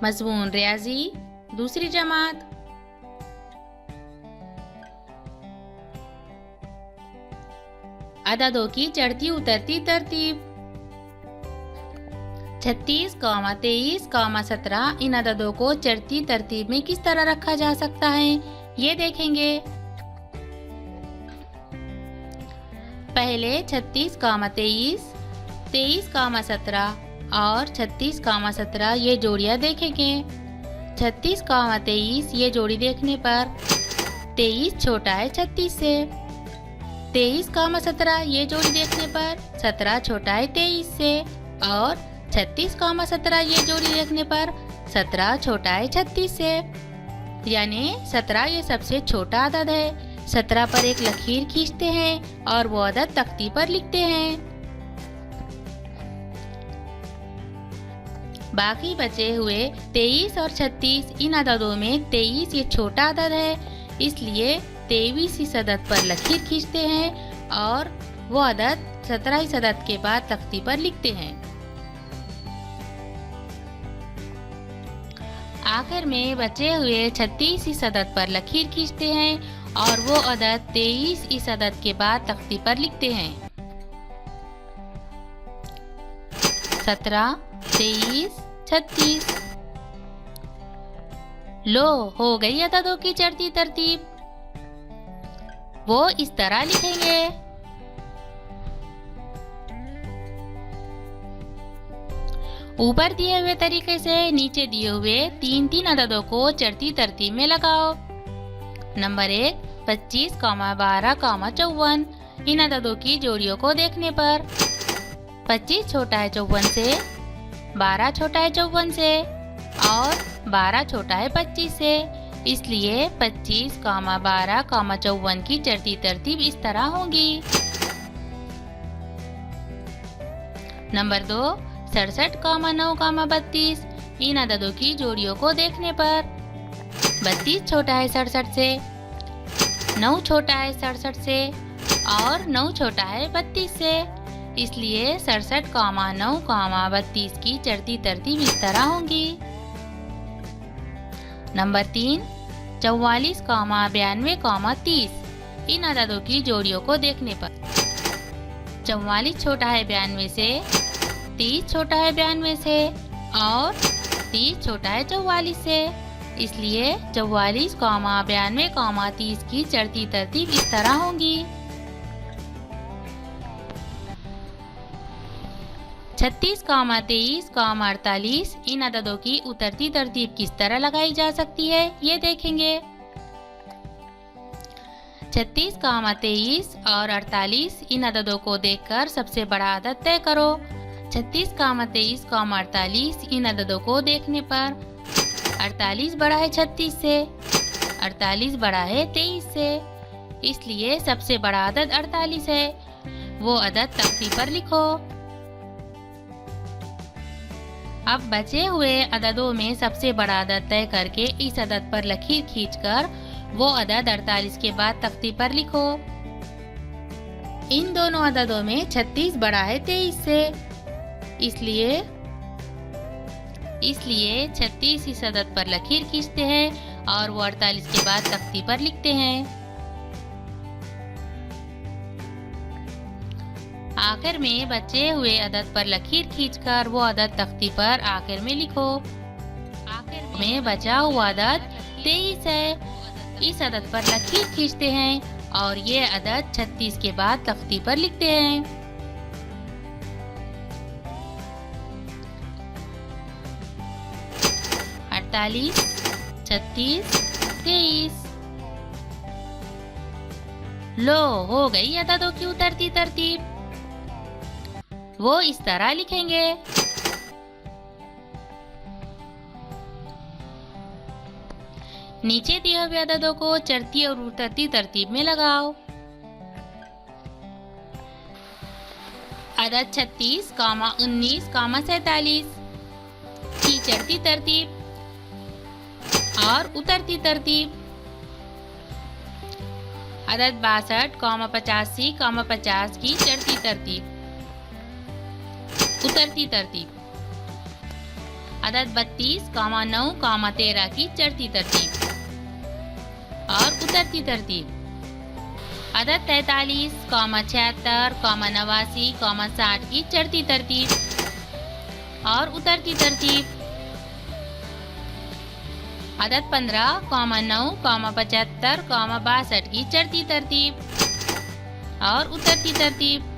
मज़मून रियाजी दूसरी जमात। अददों की चढ़ती उतरती तरतीब। 36, 23, 17 इन अददों को चढ़ती तरतीब में किस तरह रखा जा सकता है, ये देखेंगे। पहले 36, 23, 23, 17 और 36, 17 ये जोड़ियाँ देखेंगे। 36, 23 ये जोड़ी देखने पर 23 छोटा है 36 से। 23, 17 ये जोड़ी देखने पर 17 छोटा है 23 से। और 36, 17 ये जोड़ी देखने पर 17 छोटा है 36 से। यानी 17 ये सबसे छोटा अदद है। 17 पर एक लकीर खींचते हैं और वो अदद तख्ती पर लिखते हैं। बाकी बचे हुए 23 और 36 इन अददों में 23 ये छोटा अदद है, इसलिए 23 इस अदद पर लकीर खींचते हैं और वो अदद 17 इस अदद के बाद तख्ती पर लिखते हैं। आखिर में बचे हुए 36 इस अदद पर लकीर खींचते हैं और वो अदद 23 इस अदद के बाद तख्ती पर लिखते हैं। 17, 23, 36। लो हो गई अददों की चढ़ती तरतीब। वो इस तरह लिखेंगे। ऊपर दिए हुए तरीके से नीचे दिए हुए 3-3 अददों को चढ़ती तरतीब में लगाओ। नंबर 1, 25, 12, 54 इन अददों की जोड़ियों को देखने पर 25 छोटा है 54 से, 12 छोटा है 54 से और 12 छोटा है 25 से, इसलिए 25, 12, 54 की चढ़ती तरतीब इस तरह होगी। नंबर 2, 67, 9, 32 इन अददों की जोड़ियों को देखने पर 32 छोटा है 67 से, 9 छोटा है 67 से और 9 छोटा है 32 से, इसलिए 67, 9, 32 की चढ़ती तरतीब इस तरह होंगी। नंबर 3, 44, 92, 30 इन अददों की जोड़ियों को देखने पर 44 छोटा है 92 से, 30 छोटा है 92 से और 30 छोटा है 44 से, इसलिए 44, 92, 30 की चढ़ती तरतीब इस तरह होंगी। 36, 23, 48 इन अददों की उतरती तरतीब किस तरह लगाई जा सकती है, ये देखेंगे। 36, 23 और 48 इन अददों को देखकर सबसे बड़ा अदद तय करो। 36, 23, 48 इन अददों को देखने पर 48 बड़ा है 36 से, 48 बड़ा है 23 से, इसलिए सबसे बड़ा अदद 48 है। वो अदद तख्ती पर लिखो। अब बचे हुए अददों में सबसे बड़ा अदद तय करके इस अदद पर लकीर खींचकर वो अदद 48 के बाद तख्ती पर लिखो। इन दोनों अददों में 36 बड़ा है 23 से, इसलिए 36 इस अदद पर लकीर खींचते हैं और वो 48 के बाद तख्ती पर लिखते हैं। आखिर में बचे हुए अदद पर लकीर खींचकर वो अदद तख्ती पर आखिर में लिखो। आखिर में बचा हुआ अदद 23 है। इस अदद पर लकीर खींचते हैं और ये अदद 36 के बाद तख्ती पर लिखते हैं। अड़तालीस, 36, 23। लो हो गई अददों की उतरती तरतीब। वो इस तरह लिखेंगे। नीचे दिए हुए अददों को चढ़ती और उतरती तरतीब में लगाओ। अदद 36, 19, 47 की चढ़ती तरतीब और उतरती तरतीब। अदद 62, 85, 50 की चढ़ती तरतीब, उतरती तरतीब। अदद 32, 9, 13 की चढ़ती तरतीब और उतरती तरतीब। अदद 43, 76, 89, 60 की चढ़ती तरतीब और उतरती तरतीब। अदद 15, 9, 75, 62 की चढ़ती तरतीब और उतरती तरतीब।